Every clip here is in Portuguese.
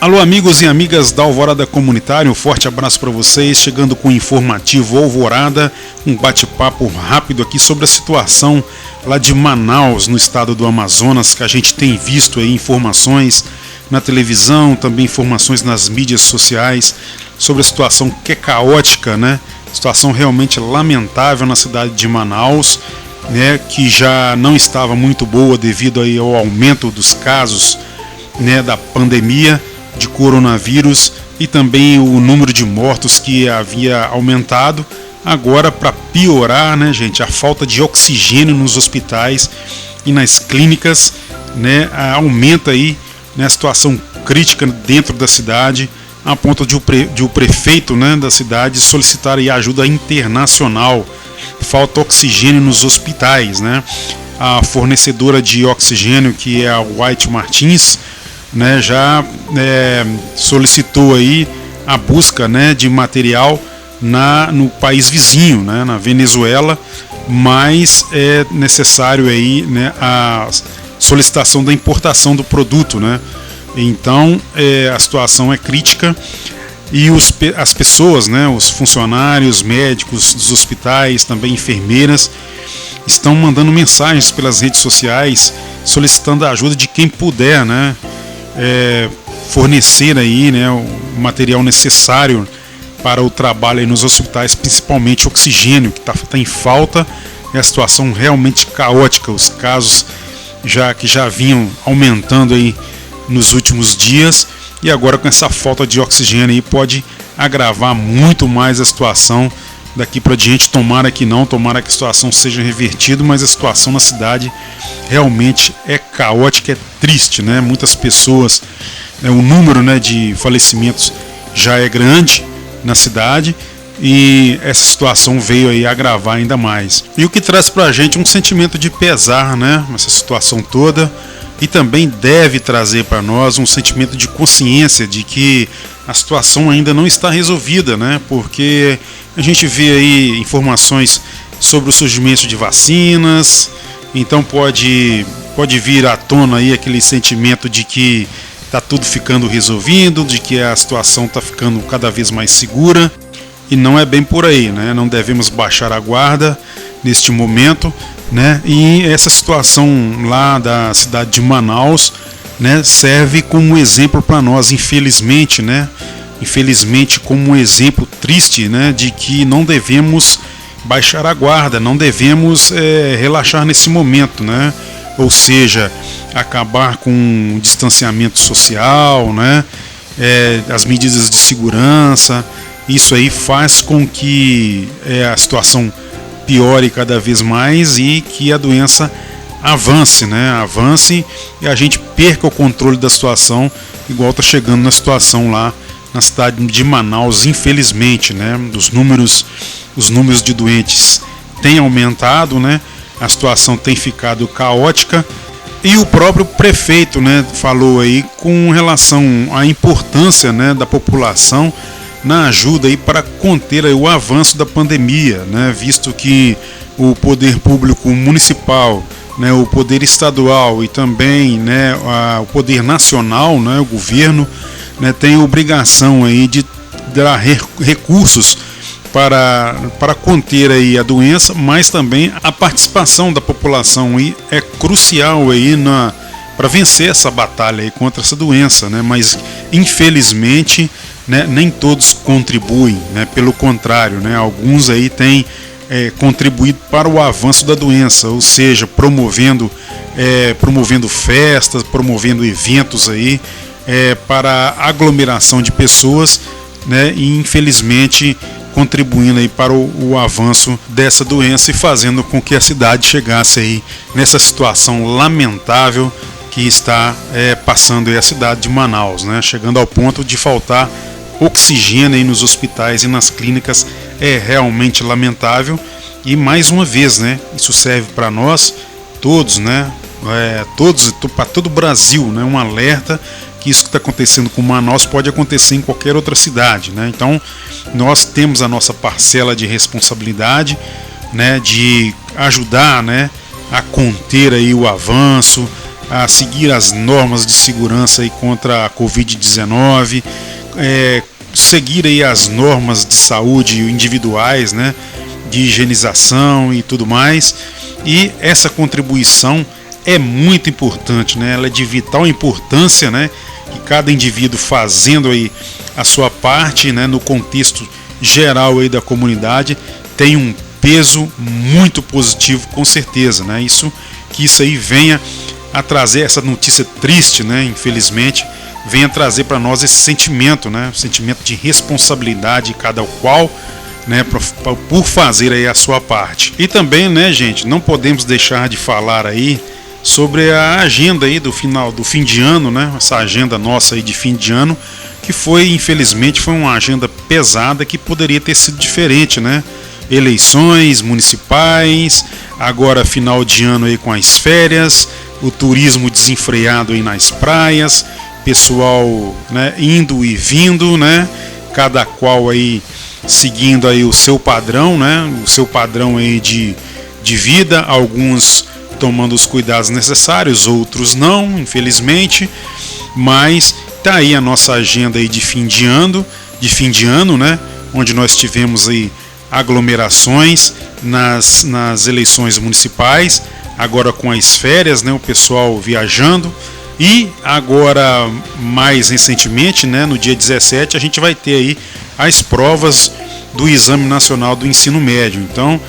Alô, amigos e amigas da Alvorada Comunitária, um forte abraço para vocês, chegando com o informativo Alvorada, um bate-papo rápido aqui sobre a situação lá de Manaus, no estado do Amazonas, que a gente tem visto aí informações na televisão, também informações nas mídias sociais sobre a situação que é caótica, né? Situação realmente lamentável na cidade de Manaus, né? Que já não estava muito boa devido aí ao aumento dos casos, né, da pandemia de coronavírus e também o número de mortos que havia aumentado. Agora, para piorar, né, gente, a falta de oxigênio nos hospitais e nas clínicas, né, aumenta aí, né, a situação crítica dentro da cidade, a ponto de o prefeito, né, da cidade solicitar aí ajuda internacional. Falta oxigênio nos hospitais, né? A fornecedora de oxigênio, que é a White Martins, né, já solicitou aí a busca, né, de material no país vizinho, né, na Venezuela, mas é necessário aí, né, a solicitação da importação do produto, né? Então a situação é crítica e as pessoas, né, os funcionários médicos dos hospitais, também enfermeiras, estão mandando mensagens pelas redes sociais solicitando a ajuda de quem puder, né, fornecer aí, né, o material necessário para o trabalho aí nos hospitais, principalmente oxigênio, que está em falta. É a situação realmente caótica, os casos que já vinham aumentando aí nos últimos dias, e agora com essa falta de oxigênio aí pode agravar muito mais a situação daqui para diante. Tomara que não, tomara que a situação seja revertida, mas a situação na cidade realmente é caótica, é triste, né? Muitas pessoas, o número, né, de falecimentos já é grande na cidade e essa situação veio aí agravar ainda mais. E o que traz para a gente um sentimento de pesar, né? Essa situação toda, e também deve trazer para nós um sentimento de consciência de que a situação ainda não está resolvida, né? Porque a gente vê aí informações sobre o surgimento de vacinas, então pode vir à tona aí aquele sentimento de que está tudo ficando resolvido, de que a situação está ficando cada vez mais segura, e não é bem por aí, né? Não devemos baixar a guarda neste momento, né? E essa situação lá da cidade de Manaus, né, serve como exemplo para nós, infelizmente, né? Infelizmente, como um exemplo triste, né, de que não devemos baixar a guarda, não devemos relaxar nesse momento, né? Ou seja, acabar com o distanciamento social, né? As medidas de segurança. Isso aí faz com que a situação piore cada vez mais e que a doença avance, né? Avance e a gente perca o controle da situação, igual está chegando na situação lá na cidade de Manaus, infelizmente, né? Os números de doentes têm aumentado, né? A situação tem ficado caótica e o próprio prefeito, né, falou aí com relação à importância, né, da população na ajuda aí para conter aí o avanço da pandemia, né? Visto que o poder público municipal, né, o poder estadual e também, né, o poder nacional, né, o governo, né, tem obrigação aí de dar recursos para conter aí a doença, mas também a participação da população aí é crucial aí para vencer essa batalha aí contra essa doença, né? Mas infelizmente, né, nem todos contribuem, né? Pelo contrário, né, alguns aí têm contribuído para o avanço da doença, ou seja, promovendo festas, promovendo eventos aí para aglomeração de pessoas, né, e infelizmente contribuindo aí para o avanço dessa doença e fazendo com que a cidade chegasse aí nessa situação lamentável que está passando aí a cidade de Manaus, né, chegando ao ponto de faltar oxigênio aí nos hospitais e nas clínicas. É realmente lamentável e mais uma vez, né, isso serve para nós todos, né, para todo o Brasil, né, um alerta que isso que está acontecendo com Manaus pode acontecer em qualquer outra cidade, né? Então nós temos a nossa parcela de responsabilidade, né, de ajudar, né, a conter aí o avanço, a seguir as normas de segurança aí contra a Covid-19, seguir aí as normas de saúde individuais, né, de higienização e tudo mais. E essa contribuição é muito importante, né? Ela é de vital importância, né? Que cada indivíduo fazendo aí a sua parte, né, no contexto geral aí da comunidade, tem um peso muito positivo, com certeza, né? Isso aí venha a trazer essa notícia triste, né? Infelizmente, venha trazer para nós esse sentimento, né? Sentimento de responsabilidade de cada qual, né, por fazer aí a sua parte. E também, né, gente, não podemos deixar de falar aí sobre a agenda aí do fim de ano, né? Essa agenda nossa aí de fim de ano, que infelizmente foi uma agenda pesada, que poderia ter sido diferente, né? Eleições municipais, agora final de ano aí com as férias, o turismo desenfreado aí nas praias, pessoal, né, indo e vindo, né? Cada qual aí seguindo aí o seu padrão, né? O seu padrão aí de vida, alguns tomando os cuidados necessários, outros não, infelizmente, mas tá aí a nossa agenda aí de fim de ano, né? Onde nós tivemos aí aglomerações nas eleições municipais, agora com as férias, né? O pessoal viajando. E agora, mais recentemente, né, no dia 17, a gente vai ter aí as provas do Exame Nacional do Ensino Médio. Então,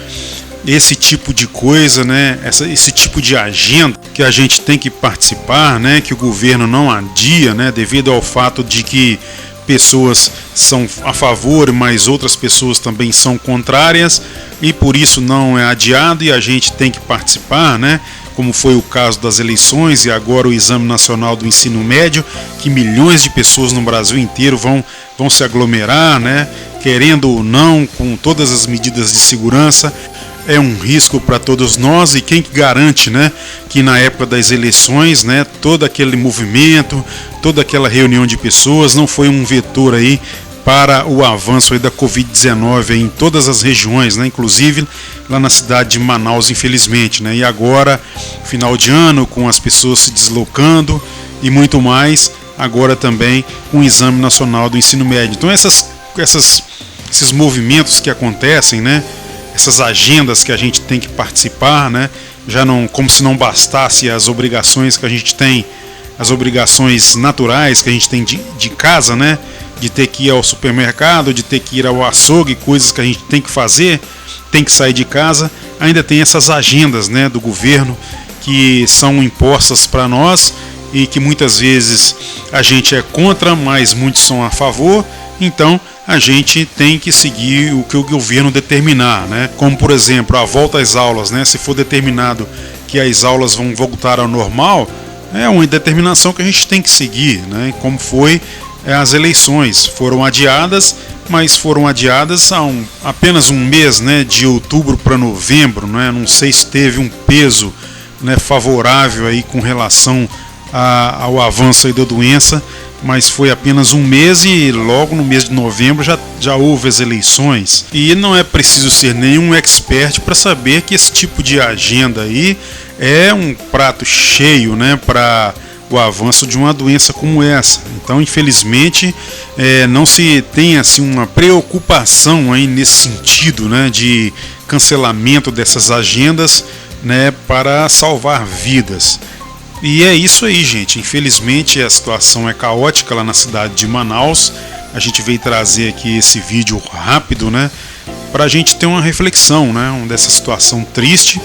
esse tipo de coisa, né, esse tipo de agenda que a gente tem que participar, né, que o governo não adia, né, devido ao fato de que pessoas são a favor, mas outras pessoas também são contrárias, e por isso não é adiado e a gente tem que participar, né? Como foi o caso das eleições e agora o Exame Nacional do Ensino Médio, que milhões de pessoas no Brasil inteiro vão se aglomerar, né? Querendo ou não, com todas as medidas de segurança. É um risco para todos nós, e quem garante, né, que na época das eleições, né, todo aquele movimento, toda aquela reunião de pessoas não foi um vetor aí para o avanço aí da Covid-19 em todas as regiões, né, inclusive lá na cidade de Manaus, infelizmente, né, e agora, final de ano, com as pessoas se deslocando e muito mais, agora também com o Exame Nacional do Ensino Médio. Então esses movimentos que acontecem, né, essas agendas que a gente tem que participar, né? Já não, como se não bastasse as obrigações que a gente tem, as obrigações naturais que a gente tem de casa, né? De ter que ir ao supermercado, de ter que ir ao açougue, coisas que a gente tem que fazer, tem que sair de casa. Ainda tem essas agendas, né, do governo que são impostas para nós e que muitas vezes a gente é contra, mas muitos são a favor. Então a gente tem que seguir o que o governo determinar, né? Como, por exemplo, a volta às aulas, né? Se for determinado que as aulas vão voltar ao normal, é uma determinação que a gente tem que seguir, né? Como foi as eleições, foram adiadas, mas foram adiadas há apenas um mês, né? De outubro para novembro, né? Não sei se teve um peso, né, favorável aí com relação ao avanço aí da doença, mas foi apenas um mês e logo no mês de novembro já houve as eleições. E não é preciso ser nenhum expert para saber que esse tipo de agenda aí é um prato cheio, né, para o avanço de uma doença como essa. Então, infelizmente, não se tem assim uma preocupação aí nesse sentido, né, de cancelamento dessas agendas, né, para salvar vidas. E é isso aí, gente. Infelizmente a situação é caótica lá na cidade de Manaus. A gente veio trazer aqui esse vídeo rápido, né, para a gente ter uma reflexão, né, dessa situação triste,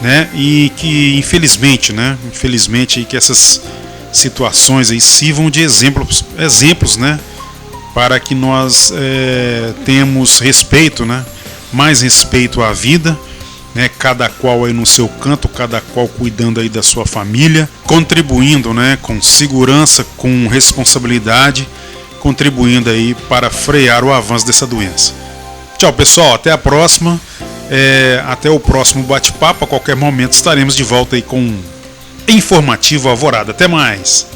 né, e que infelizmente que essas situações aí sirvam de exemplos, né, para que nós tenhamos respeito, né, mais respeito à vida, né, cada qual aí no seu canto, cada qual cuidando aí da sua família, contribuindo, né, com segurança, com responsabilidade, contribuindo aí para frear o avanço dessa doença. Tchau, pessoal, até a próxima, até o próximo bate-papo. A qualquer momento estaremos de volta aí com Informativo Alvorada. Até mais!